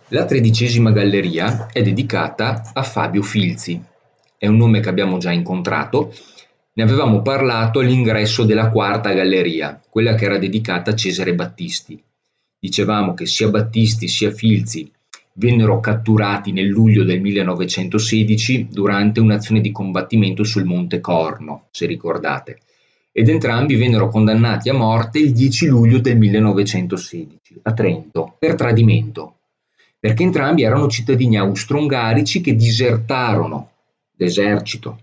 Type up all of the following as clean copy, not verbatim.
La 13ª galleria è dedicata a Fabio Filzi, è un nome che abbiamo già incontrato, ne avevamo parlato all'ingresso della 4ª galleria, quella che era dedicata a Cesare Battisti. Dicevamo che sia Battisti sia Filzi vennero catturati nel luglio del 1916 durante un'azione di combattimento sul Monte Corno, se ricordate, ed entrambi vennero condannati a morte il 10 luglio del 1916 a Trento per tradimento, perché entrambi erano cittadini austro-ungarici che disertarono l'esercito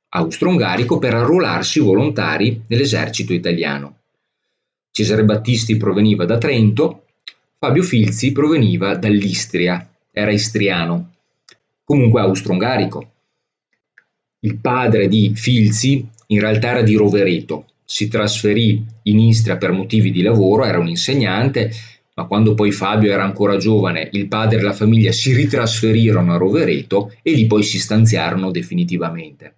austro-ungarico per arruolarsi volontari nell'esercito italiano. Cesare Battisti proveniva da Trento, Fabio Filzi proveniva dall'Istria, era istriano, comunque austro-ungarico. Il padre di Filzi in realtà era di Rovereto, si trasferì in Istria per motivi di lavoro, era un insegnante, ma quando poi Fabio era ancora giovane, il padre e la famiglia si ritrasferirono a Rovereto e lì poi si stanziarono definitivamente.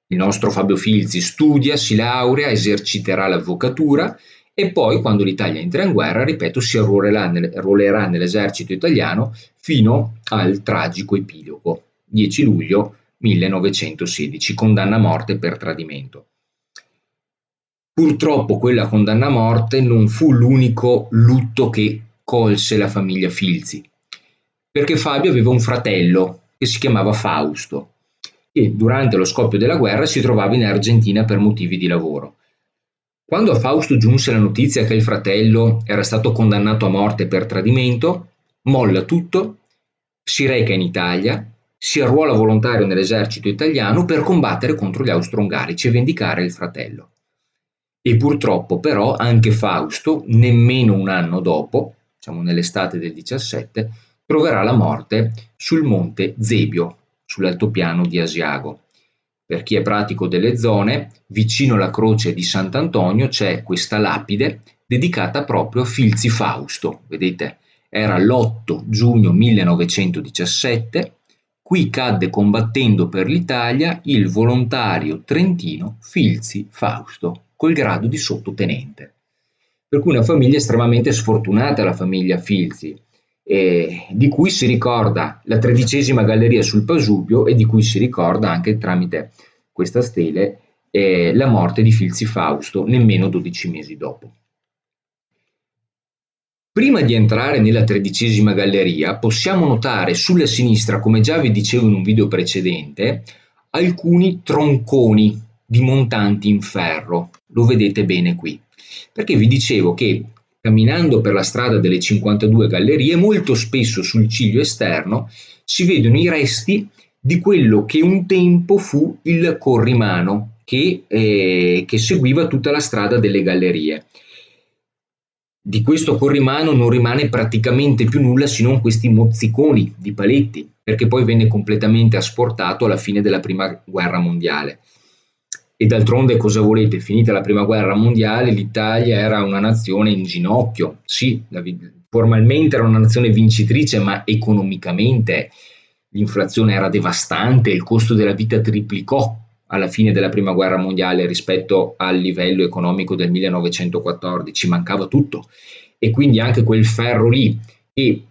Il nostro Fabio Filzi studia, si laurea, eserciterà l'avvocatura e poi, quando l'Italia entra in guerra, ripeto, si arruolerà nell'esercito italiano fino al tragico epilogo, 10 luglio 1916, condanna a morte per tradimento. Purtroppo quella condanna a morte non fu l'unico lutto che colse la famiglia Filzi, perché Fabio aveva un fratello che si chiamava Fausto e durante lo scoppio della guerra si trovava in Argentina per motivi di lavoro. Quando a Fausto giunse la notizia che il fratello era stato condannato a morte per tradimento, molla tutto, si reca in Italia, si arruola volontario nell'esercito italiano per combattere contro gli austro-ungarici e vendicare il fratello. E purtroppo però anche Fausto, nemmeno un anno dopo, diciamo nell'estate del 17, troverà la morte sul monte Zebio, sull'altopiano di Asiago. Per chi è pratico delle zone, vicino alla croce di Sant'Antonio c'è questa lapide dedicata proprio a Filzi Fausto, vedete, era l'8 giugno 1917, qui cadde combattendo per l'Italia il volontario trentino Filzi Fausto, col grado di sottotenente. Per cui una famiglia estremamente sfortunata, la famiglia Filzi, di cui si ricorda la 13ª galleria sul Pasubio e di cui si ricorda anche tramite questa stele la morte di Filzi Fausto nemmeno 12 mesi dopo. Prima di entrare nella 13ª galleria possiamo notare sulla sinistra, come già vi dicevo in un video precedente, alcuni tronconi di montanti in ferro, lo vedete bene qui, perché vi dicevo che camminando per la strada delle 52 gallerie molto spesso sul ciglio esterno si vedono i resti di quello che un tempo fu il corrimano che seguiva tutta la strada delle gallerie. Di questo corrimano non rimane praticamente più nulla se non questi mozziconi di paletti, perché poi venne completamente asportato alla fine della Prima Guerra Mondiale. E d'altronde cosa volete? Finita la Prima Guerra Mondiale, l'Italia era una nazione in ginocchio. Sì, formalmente era una nazione vincitrice, ma economicamente l'inflazione era devastante, il costo della vita triplicò alla fine della Prima Guerra Mondiale rispetto al livello economico del 1914, mancava tutto e quindi anche quel ferro lì che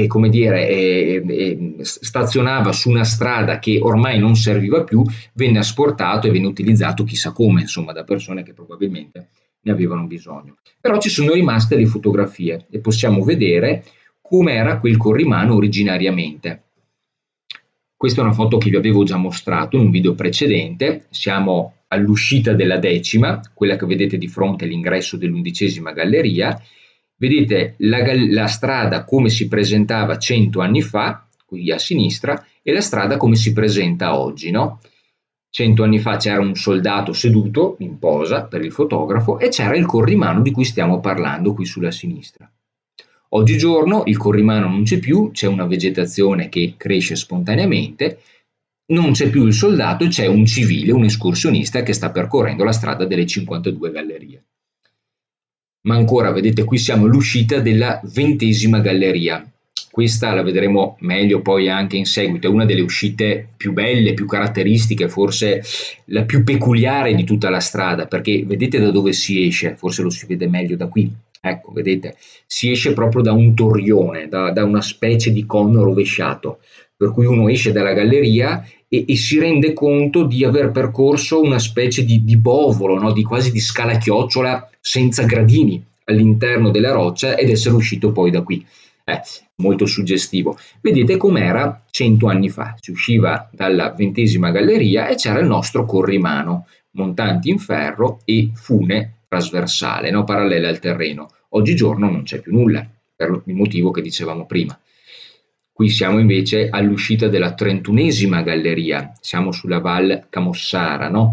come dire, stazionava su una strada che ormai non serviva più, venne asportato e venne utilizzato chissà come, insomma, da persone che probabilmente ne avevano bisogno. Però ci sono rimaste le fotografie e possiamo vedere come era quel corrimano originariamente. Questa è una foto che vi avevo già mostrato in un video precedente, siamo all'uscita della 10ª, quella che vedete di fronte all'ingresso dell'11ª galleria, vedete la strada come si presentava 100 anni fa, qui a sinistra, e la strada come si presenta oggi, no? 100 anni fa c'era un soldato seduto in posa per il fotografo e c'era il corrimano di cui stiamo parlando qui sulla sinistra. Oggigiorno il corrimano non c'è più, c'è una vegetazione che cresce spontaneamente, non c'è più il soldato e c'è un civile, un escursionista che sta percorrendo la strada delle 52 gallerie. Ma ancora, vedete, qui siamo all'uscita della 20ª galleria. Questa la vedremo meglio poi anche in seguito, è una delle uscite più belle, più caratteristiche, forse la più peculiare di tutta la strada, perché vedete da dove si esce, forse lo si vede meglio da qui. Ecco, vedete, si esce proprio da un torrione, da una specie di cono rovesciato, per cui uno esce dalla galleria e si rende conto di aver percorso una specie di bovolo, no? Quasi di scala a chiocciola senza gradini all'interno della roccia ed essere uscito poi da qui. Molto suggestivo. Vedete com'era 100 anni fa. Si usciva dalla 20ª galleria e c'era il nostro corrimano, montanti in ferro e fune trasversale, no? Parallela al terreno. Oggigiorno non c'è più nulla, per il motivo che dicevamo prima. Qui siamo invece all'uscita della 31ª galleria, siamo sulla Val Camossara, no?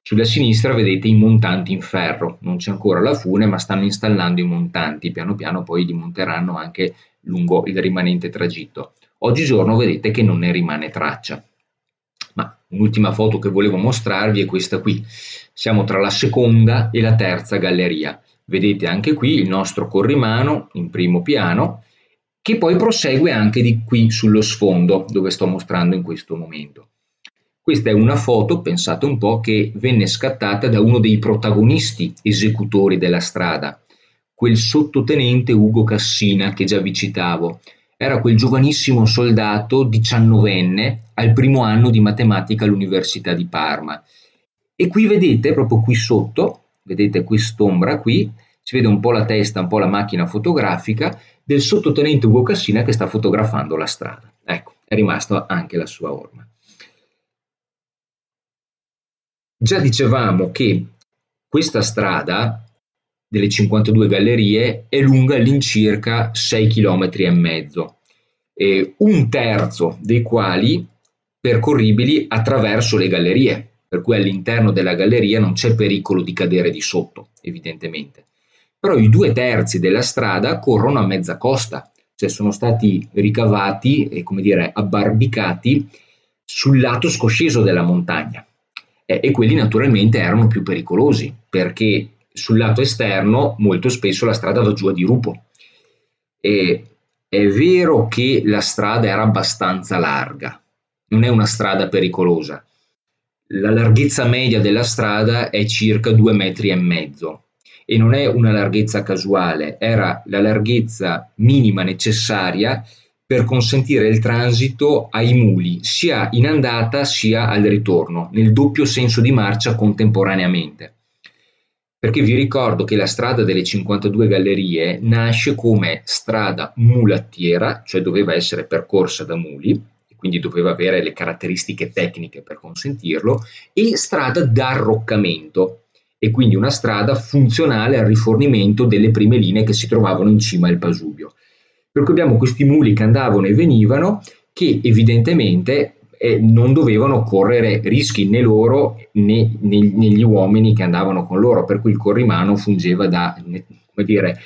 Sulla sinistra vedete i montanti in ferro, non c'è ancora la fune ma stanno installando i montanti, piano piano poi li monteranno anche lungo il rimanente tragitto. Oggigiorno vedete che non ne rimane traccia. Ma un'ultima foto che volevo mostrarvi è questa qui, siamo tra la seconda e la terza galleria. Vedete anche qui il nostro corrimano in primo piano, che poi prosegue anche di qui sullo sfondo, dove sto mostrando in questo momento. Questa è una foto, pensate un po', che venne scattata da uno dei protagonisti esecutori della strada, quel sottotenente Ugo Cassina che già vi citavo. Era quel giovanissimo soldato diciannovenne al primo anno di matematica all'Università di Parma. E qui vedete, proprio qui sotto, vedete quest'ombra qui, si vede un po' la testa, un po' la macchina fotografica del sottotenente Ugo Cassina che sta fotografando la strada. Ecco, è rimasta anche la sua orma. Già dicevamo che questa strada delle 52 gallerie è lunga all'incirca 6,5 km, un terzo dei quali percorribili attraverso le gallerie, per cui all'interno della galleria non c'è pericolo di cadere di sotto, evidentemente. Però i 2/3 della strada corrono a mezza costa, cioè sono stati ricavati e, come dire, abbarbicati sul lato scosceso della montagna. E quelli naturalmente erano più pericolosi perché sul lato esterno molto spesso la strada va giù a dirupo. E è vero che la strada era abbastanza larga, non è una strada pericolosa. La larghezza media della strada è circa 2,5 metri e non è una larghezza casuale, era la larghezza minima necessaria per consentire il transito ai muli, sia in andata sia al ritorno, nel doppio senso di marcia contemporaneamente. Perché vi ricordo che la strada delle 52 gallerie nasce come strada mulattiera, cioè doveva essere percorsa da muli, e quindi doveva avere le caratteristiche tecniche per consentirlo, e strada d'arroccamento, e quindi una strada funzionale al rifornimento delle prime linee che si trovavano in cima al Pasubio. Per cui abbiamo questi muli che andavano e venivano, che evidentemente non dovevano correre rischi né loro né negli uomini che andavano con loro, per cui il corrimano fungeva da, come dire,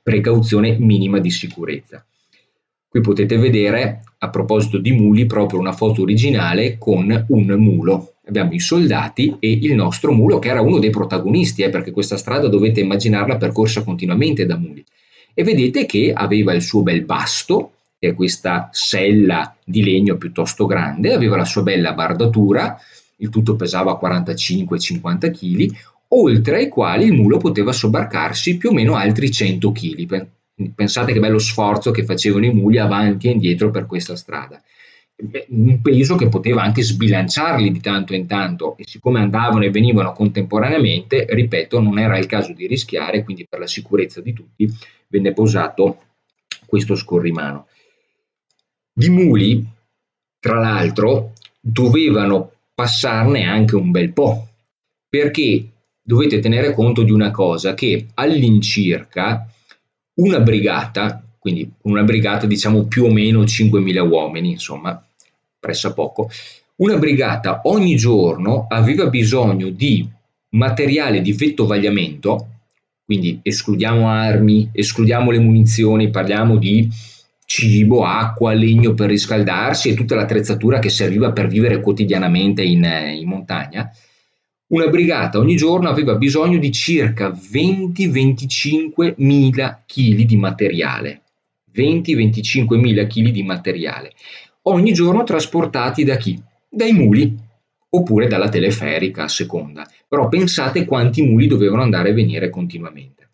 precauzione minima di sicurezza. Qui potete vedere, a proposito di muli, proprio una foto originale con un mulo. Abbiamo i soldati e il nostro mulo, che era uno dei protagonisti, perché questa strada dovete immaginarla percorsa continuamente da muli. E vedete che aveva il suo bel basto, che è questa sella di legno piuttosto grande, aveva la sua bella bardatura, il tutto pesava 45-50 kg, oltre ai quali il mulo poteva sobbarcarsi più o meno altri 100 kg. Pensate che bello sforzo che facevano i muli avanti e indietro per questa strada. Un peso che poteva anche sbilanciarli di tanto in tanto, e siccome andavano e venivano contemporaneamente, ripeto, non era il caso di rischiare, quindi per la sicurezza di tutti venne posato questo scorrimano. Di muli, tra l'altro, dovevano passarne anche un bel po', perché dovete tenere conto di una cosa, che all'incirca una brigata, quindi una brigata diciamo più o meno 5.000 uomini, insomma, pressappoco, una brigata ogni giorno aveva bisogno di materiale di vettovagliamento, quindi escludiamo armi, escludiamo le munizioni, parliamo di cibo, acqua, legno per riscaldarsi e tutta l'attrezzatura che serviva per vivere quotidianamente in montagna. Una brigata ogni giorno aveva bisogno di circa 20-25 mila kg di materiale. 20-25 mila kg di materiale. Ogni giorno trasportati da chi? Dai muli, oppure dalla teleferica a seconda. Però pensate quanti muli dovevano andare e venire continuamente.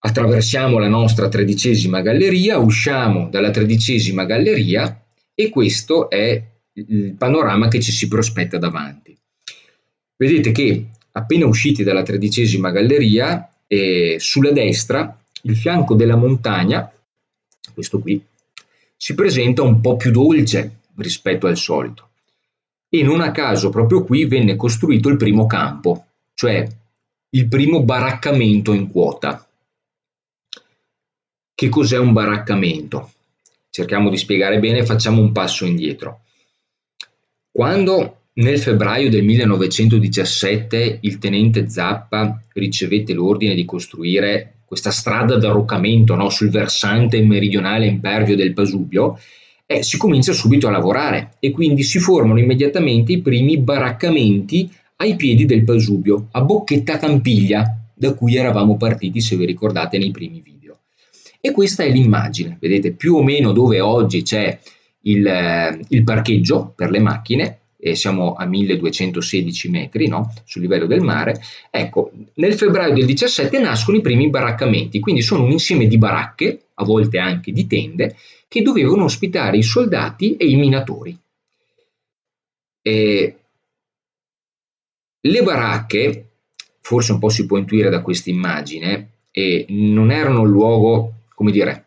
Attraversiamo la nostra 13ª galleria, usciamo dalla 13ª galleria e questo è il panorama che ci si prospetta davanti. Vedete che appena usciti dalla 13ª galleria, sulla destra, il fianco della montagna, questo qui, si presenta un po' più dolce rispetto al solito. E non a caso proprio qui venne costruito il primo campo, cioè il primo baraccamento in quota. Che cos'è un baraccamento? Cerchiamo di spiegare bene, facciamo un passo indietro. Quando nel febbraio del 1917 il tenente Zappa ricevette l'ordine di costruire questa strada d'arroccamento, no, sul versante meridionale impervio del Pasubio, si comincia subito a lavorare e quindi si formano immediatamente i primi baraccamenti ai piedi del Pasubio, a Bocchetta Campiglia, da cui eravamo partiti, se vi ricordate, nei primi video. E questa è l'immagine, vedete più o meno dove oggi c'è il parcheggio per le macchine, e siamo a 1216 metri, no? Sul livello del mare. Ecco, nel febbraio del 17 nascono i primi baraccamenti, quindi sono un insieme di baracche, a volte anche di tende, che dovevano ospitare i soldati e i minatori. Le baracche, forse un po' si può intuire da questa immagine, non erano il luogo, come dire,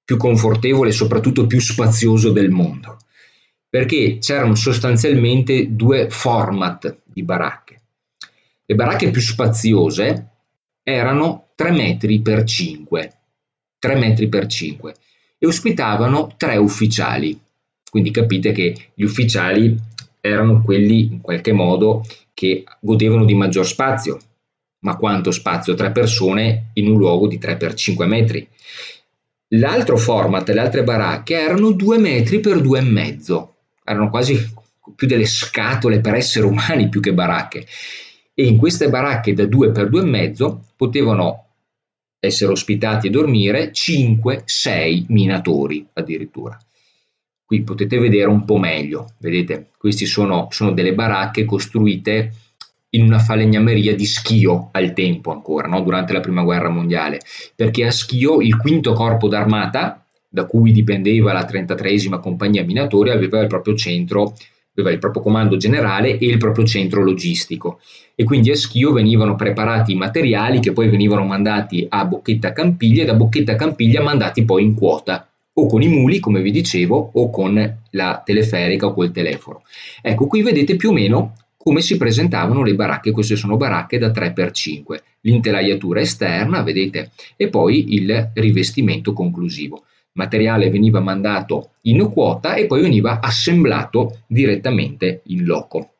più confortevole e soprattutto più spazioso del mondo, perché c'erano sostanzialmente due format di baracche. Le baracche più spaziose erano 3 metri per 5, 3 metri per 5 e ospitavano 3 ufficiali. Quindi capite che gli ufficiali erano quelli in qualche modo che godevano di maggior spazio. Ma quanto spazio? 3 persone in un luogo di 3 per 5 metri. L'altro format, le altre baracche erano 2 metri per 2,5, erano quasi più delle scatole per esseri umani più che baracche. E in queste baracche da 2 per 2,5 potevano essere ospitati e dormire 5-6 minatori addirittura. Qui potete vedere un po' meglio, vedete, queste sono delle baracche costruite in una falegnameria di Schio al tempo ancora, no? Durante la prima guerra mondiale, perché a Schio il quinto corpo d'armata, da cui dipendeva la 33esima compagnia minatoria, aveva il proprio centro, aveva il proprio comando generale e il proprio centro logistico, e quindi a Schio venivano preparati i materiali che poi venivano mandati a Bocchetta Campiglia e da Bocchetta Campiglia mandati poi in quota, o con i muli, come vi dicevo, o con la teleferica o col telefono. Ecco, qui vedete più o meno come si presentavano le baracche. Queste sono baracche da 3x5, l'intelaiatura esterna, vedete, e poi il rivestimento conclusivo. Il materiale veniva mandato in quota e poi veniva assemblato direttamente in loco.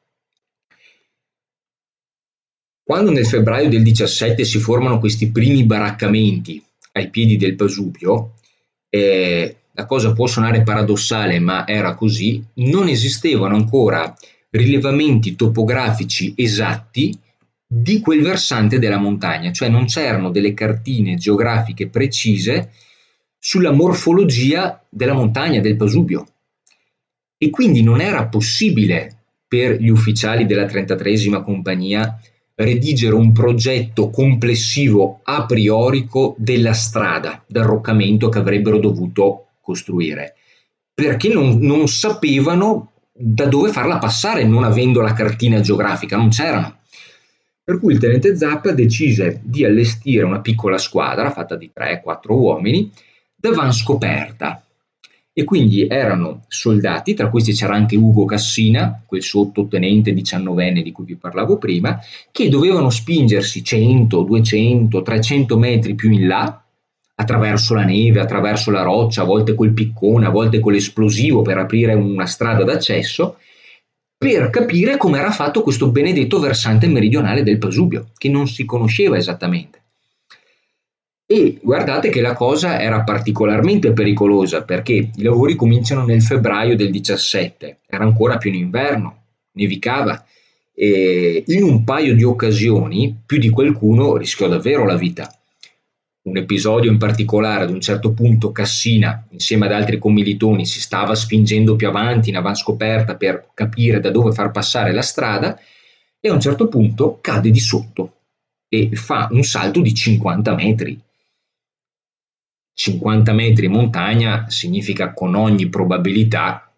Quando nel febbraio del 17 si formano questi primi baraccamenti ai piedi del Pasubio, la cosa può suonare paradossale, ma era così, non esistevano ancora rilevamenti topografici esatti di quel versante della montagna, cioè non c'erano delle cartine geografiche precise sulla morfologia della montagna del Pasubio, e quindi non era possibile per gli ufficiali della 33esima compagnia redigere un progetto complessivo a priorico della strada d'arroccamento che avrebbero dovuto costruire, perché non sapevano da dove farla passare, non avendo la cartina geografica, non c'erano. Per cui il tenente Zappa decise di allestire una piccola squadra fatta di 3-4 uomini da van scoperta. E quindi erano soldati, tra questi c'era anche Ugo Cassina, quel sottotenente 19enne di cui vi parlavo prima, che dovevano spingersi 100, 200, 300 metri più in là, attraverso la neve, attraverso la roccia, a volte col piccone, a volte con l'esplosivo per aprire una strada d'accesso, per capire come era fatto questo benedetto versante meridionale del Pasubio, che non si conosceva esattamente. E guardate che la cosa era particolarmente pericolosa, perché i lavori cominciano nel febbraio del 17, era ancora pieno inverno, nevicava, e in un paio di occasioni più di qualcuno rischiò davvero la vita. Un episodio in particolare, ad un certo punto Cassina, insieme ad altri commilitoni, si stava spingendo più avanti in avanscoperta per capire da dove far passare la strada, e a un certo punto cade di sotto e fa un salto di 50 metri. 50 metri in montagna significa con ogni probabilità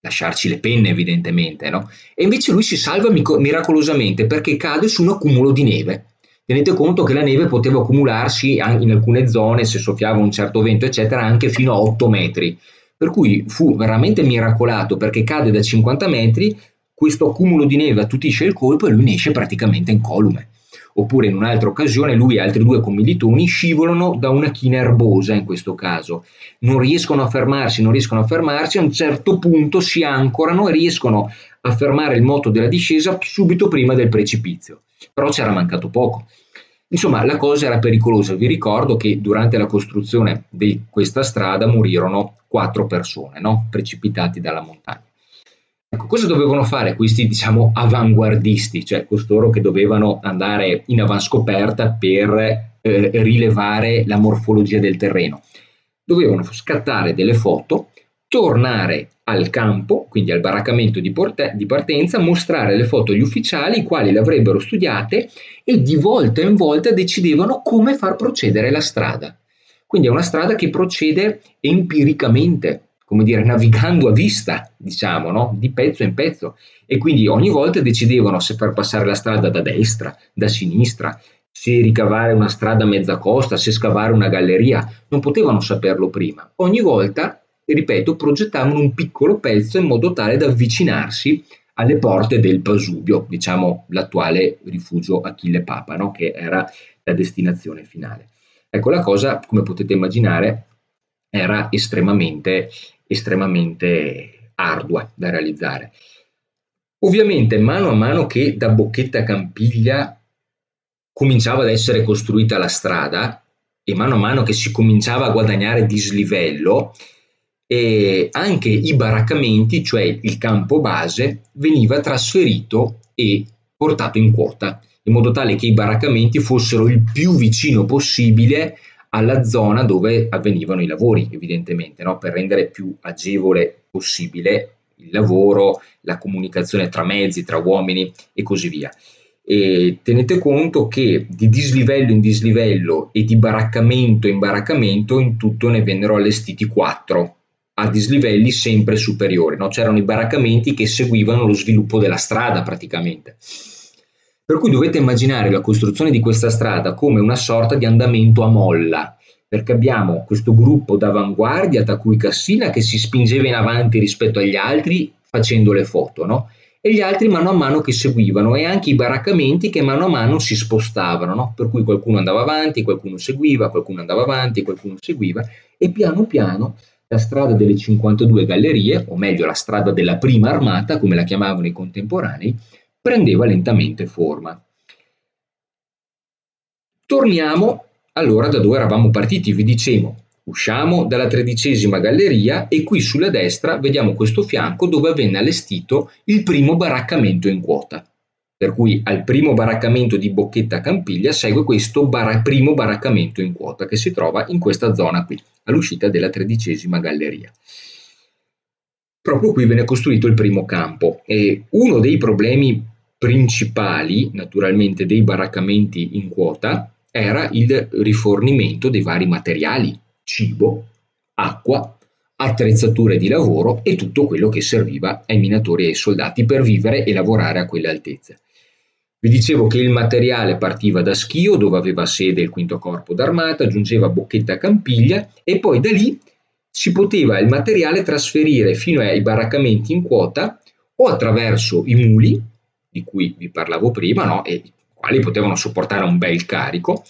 lasciarci le penne evidentemente, no? E invece lui si salva miracolosamente perché cade su un accumulo di neve. Tenete conto che la neve poteva accumularsi in alcune zone, se soffiava un certo vento, eccetera, anche fino a 8 metri. Per cui fu veramente miracolato perché cade da 50 metri, questo accumulo di neve attutisce il colpo e lui ne esce praticamente incolume. Oppure in un'altra occasione lui e altri due commilitoni scivolano da una china erbosa in questo caso, non riescono a fermarsi, a un certo punto si ancorano e riescono a fermare il moto della discesa subito prima del precipizio, però c'era mancato poco. Insomma, la cosa era pericolosa. Vi ricordo che durante la costruzione di questa strada morirono 4 persone, no? Precipitati dalla montagna. Ecco, cosa dovevano fare questi, diciamo, avanguardisti, cioè costoro che dovevano andare in avanscoperta per rilevare la morfologia del terreno? Dovevano scattare delle foto, tornare al campo, quindi al baraccamento di partenza, mostrare le foto agli ufficiali, i quali le avrebbero studiate e di volta in volta decidevano come far procedere la strada. Quindi è una strada che procede empiricamente, come dire, navigando a vista, diciamo, no? Di pezzo in pezzo. E quindi ogni volta decidevano se far passare la strada da destra, da sinistra, se ricavare una strada a mezza costa, se scavare una galleria. Non potevano saperlo prima. Ogni volta, ripeto, progettavano un piccolo pezzo in modo tale da avvicinarsi alle porte del Pasubio, diciamo l'attuale rifugio Achille Papa, no? Che era la destinazione finale. Ecco, la cosa, come potete immaginare, era estremamente ardua da realizzare. Ovviamente, mano a mano che da Bocchetta a Campiglia cominciava ad essere costruita la strada e mano a mano che si cominciava a guadagnare dislivello, e anche i baraccamenti, cioè il campo base, veniva trasferito e portato in quota, in modo tale che i baraccamenti fossero il più vicino possibile alla zona dove avvenivano i lavori, evidentemente, no? Per rendere più agevole possibile il lavoro, la comunicazione tra mezzi, tra uomini e così via. E tenete conto che di dislivello in dislivello e di baraccamento in baraccamento in tutto ne vennero allestiti 4 a dislivelli sempre superiori, no? C'erano i baraccamenti che seguivano lo sviluppo della strada praticamente. Per cui dovete immaginare la costruzione di questa strada come una sorta di andamento a molla, perché abbiamo questo gruppo d'avanguardia, da cui Cassina, che si spingeva in avanti rispetto agli altri facendo le foto, no? E gli altri mano a mano che seguivano, e anche i baraccamenti che mano a mano si spostavano, no? Per cui qualcuno andava avanti, qualcuno seguiva, qualcuno andava avanti, qualcuno seguiva, e piano piano la strada delle 52 gallerie, o meglio la strada della prima armata, come la chiamavano i contemporanei, prendeva lentamente forma. Torniamo allora da dove eravamo partiti, vi dicevo, usciamo dalla 13ª galleria e qui sulla destra vediamo questo fianco dove venne allestito il primo baraccamento in quota. Per cui al primo baraccamento di Bocchetta Campiglia segue questo primo baraccamento in quota che si trova in questa zona qui, all'uscita della 13ª galleria. Proprio qui venne costruito il primo campo e uno dei problemi principali, naturalmente, dei baraccamenti in quota era il rifornimento dei vari materiali, cibo, acqua, attrezzature di lavoro e tutto quello che serviva ai minatori e ai soldati per vivere e lavorare a quelle altezze. Vi dicevo che il materiale partiva da Schio, dove aveva sede il quinto corpo d'armata, giungeva a Bocchetta Campiglia e poi da lì si poteva il materiale trasferire fino ai baraccamenti in quota o attraverso i muli, di cui vi parlavo prima, no? E i quali potevano sopportare un bel carico,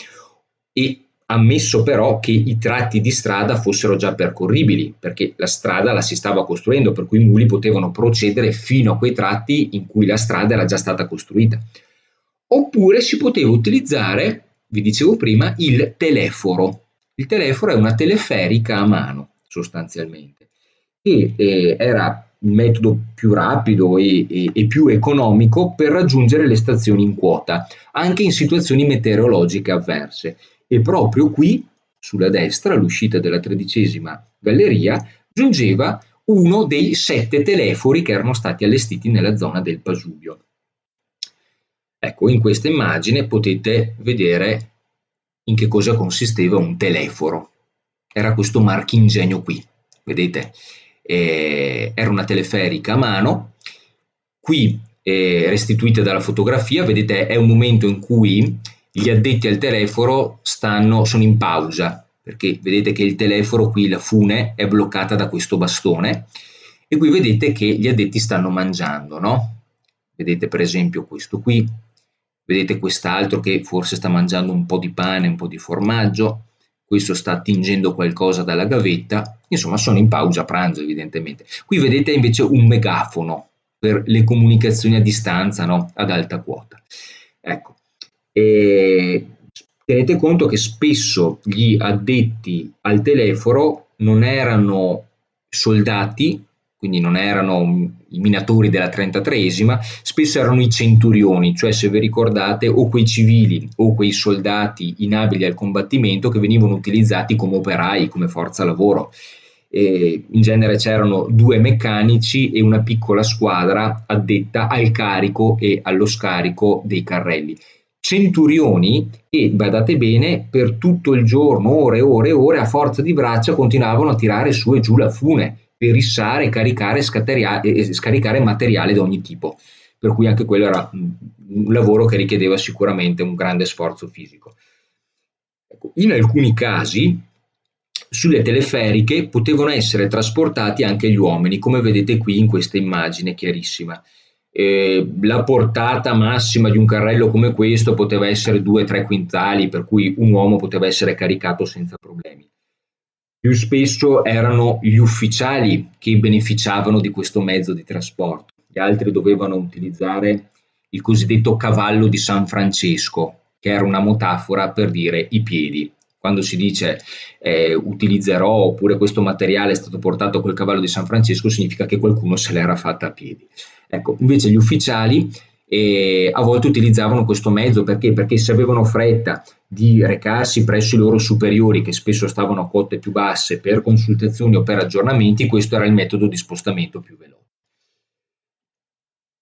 e ammesso però che i tratti di strada fossero già percorribili, perché la strada la si stava costruendo, per cui i muli potevano procedere fino a quei tratti in cui la strada era già stata costruita. Oppure si poteva utilizzare, vi dicevo prima, il teleforo. Il teleforo è una teleferica a mano, sostanzialmente, e era il metodo più rapido e più economico per raggiungere le stazioni in quota, anche in situazioni meteorologiche avverse. E proprio qui, sulla destra, all'uscita della 13ª galleria, giungeva uno dei 7 telefori che erano stati allestiti nella zona del Pasubio. Ecco, in questa immagine potete vedere in che cosa consisteva un teleforo. era questo marchingegno qui, vedete? Era una teleferica a mano, qui restituita dalla fotografia, vedete è un momento in cui gli addetti al telefono sono in pausa, perché vedete che il telefono qui, la fune, è bloccata da questo bastone, e qui vedete che gli addetti stanno mangiando, no? Vedete per esempio questo qui, vedete quest'altro che forse sta mangiando un po' di pane, un po' di formaggio, questo sta attingendo qualcosa dalla gavetta, insomma sono in pausa pranzo evidentemente. Qui vedete invece un megafono per le comunicazioni a distanza, no? Ad alta quota. Ecco, e tenete conto che spesso gli addetti al telefono non erano soldati, quindi non erano i minatori della 33esima, spesso erano i centurioni, cioè se vi ricordate o quei civili o quei soldati inabili al combattimento che venivano utilizzati come operai, come forza lavoro. In genere c'erano 2 meccanici e una piccola squadra addetta al carico e allo scarico dei carrelli. Centurioni che, badate bene, per tutto il giorno, ore e ore e ore, a forza di braccia continuavano a tirare su e giù la fune per issare, caricare e scaricare materiale di ogni tipo. Per cui anche quello era un lavoro che richiedeva sicuramente un grande sforzo fisico. Ecco, in alcuni casi sulle teleferiche potevano essere trasportati anche gli uomini, come vedete qui in questa immagine chiarissima. La portata massima di un carrello come questo poteva essere 2-3 quintali, per cui un uomo poteva essere caricato senza problemi. Più spesso erano gli ufficiali che beneficiavano di questo mezzo di trasporto, gli altri dovevano utilizzare il cosiddetto cavallo di San Francesco, che era una metafora per dire i piedi. Quando si dice utilizzerò oppure questo materiale è stato portato col cavallo di San Francesco, significa che qualcuno se l'era fatta a piedi. Ecco, invece gli ufficiali a volte utilizzavano questo mezzo perché? Perché se avevano fretta di recarsi presso i loro superiori, che spesso stavano a quote più basse, per consultazioni o per aggiornamenti, questo era il metodo di spostamento più veloce.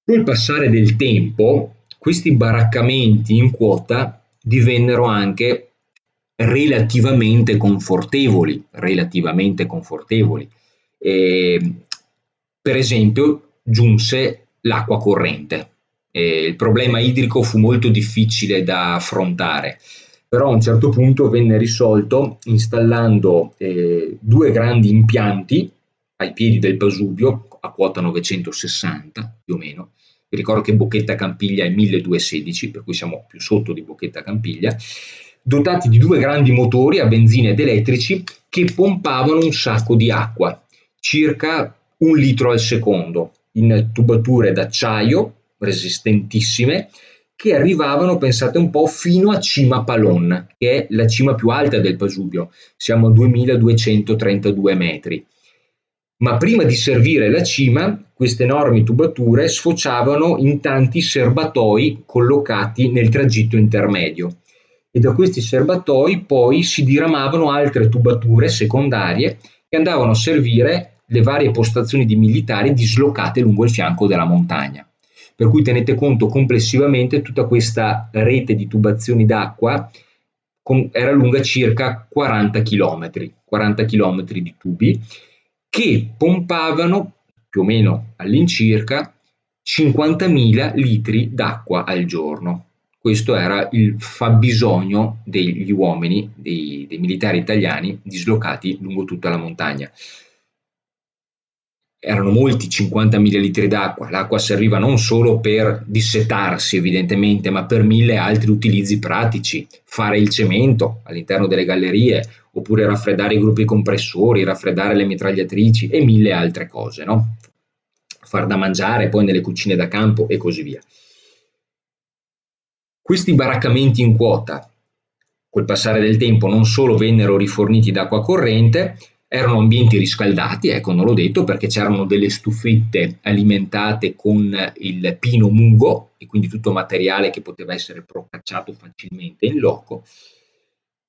Col passare del tempo, questi baraccamenti in quota divennero anche relativamente confortevoli, E, per esempio, giunse l'acqua corrente. Il problema idrico fu molto difficile da affrontare, però a un certo punto venne risolto installando 2 grandi impianti ai piedi del Pasubio, a quota 960 più o meno. Vi ricordo che Bocchetta Campiglia è 1216, per cui siamo più sotto di Bocchetta Campiglia, dotati di 2 grandi motori a benzina ed elettrici che pompavano un sacco di acqua, circa 1 litro al secondo, in tubature d'acciaio resistentissime, che arrivavano, pensate un po', fino a Cima Palon, che è la cima più alta del Pasubio, siamo a 2232 metri. Ma prima di servire la cima, queste enormi tubature sfociavano in tanti serbatoi collocati nel tragitto intermedio, e da questi serbatoi poi si diramavano altre tubature secondarie che andavano a servire le varie postazioni di militari dislocate lungo il fianco della montagna. Per cui tenete conto, complessivamente tutta questa rete di tubazioni d'acqua era lunga circa 40 km di tubi che pompavano più o meno all'incirca 50.000 litri d'acqua al giorno. Questo era il fabbisogno degli uomini, dei militari italiani dislocati lungo tutta la montagna. Erano molti 50.000 litri d'acqua, l'acqua serviva non solo per dissetarsi evidentemente, ma per 1000 altri utilizzi pratici, fare il cemento all'interno delle gallerie, oppure raffreddare i gruppi compressori, raffreddare le mitragliatrici e 1000 altre cose, no? Far da mangiare poi nelle cucine da campo e così via. Questi baraccamenti in quota, col passare del tempo, non solo vennero riforniti d'acqua corrente, erano ambienti riscaldati, ecco, non l'ho detto, perché c'erano delle stufette alimentate con il pino mungo, e quindi tutto materiale che poteva essere procacciato facilmente in loco,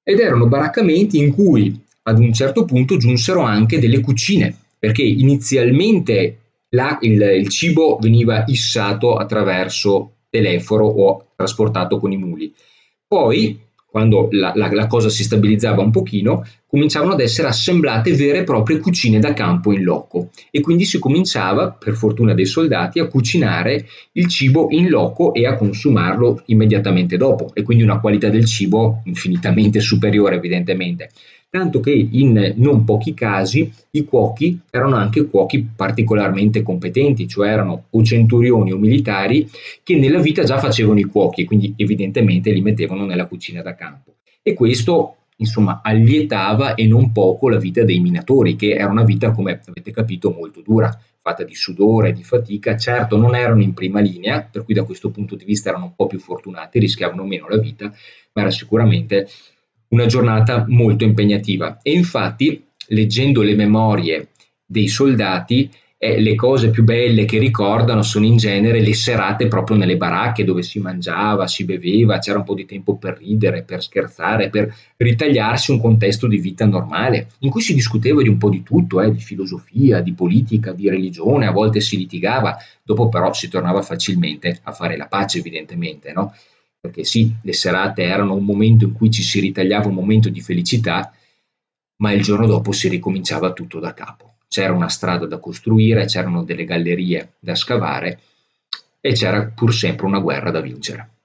ed erano baraccamenti in cui ad un certo punto giunsero anche delle cucine, perché inizialmente il cibo veniva issato attraverso teleforo o trasportato con i muli. Poi, quando la cosa si stabilizzava un pochino, cominciavano ad essere assemblate vere e proprie cucine da campo in loco e quindi si cominciava, per fortuna dei soldati, a cucinare il cibo in loco e a consumarlo immediatamente dopo, e quindi una qualità del cibo infinitamente superiore evidentemente. Tanto che in non pochi casi i cuochi erano anche cuochi particolarmente competenti, cioè erano o centurioni o militari che nella vita già facevano i cuochi e quindi evidentemente li mettevano nella cucina da campo. E questo insomma allietava e non poco la vita dei minatori, che era una vita, come avete capito, molto dura, fatta di sudore, di fatica. Certo, non erano in prima linea, per cui da questo punto di vista erano un po' più fortunati, rischiavano meno la vita, ma era sicuramente una giornata molto impegnativa. E infatti, leggendo le memorie dei soldati, le cose più belle che ricordano sono in genere le serate proprio nelle baracche dove si mangiava, si beveva, c'era un po' di tempo per ridere, per scherzare, per ritagliarsi un contesto di vita normale, in cui si discuteva di un po' di tutto, di filosofia, di politica, di religione, a volte si litigava, dopo però si tornava facilmente a fare la pace, evidentemente, no? Perché sì, le serate erano un momento in cui ci si ritagliava un momento di felicità, ma il giorno dopo si ricominciava tutto da capo. C'era una strada da costruire, c'erano delle gallerie da scavare e c'era pur sempre una guerra da vincere.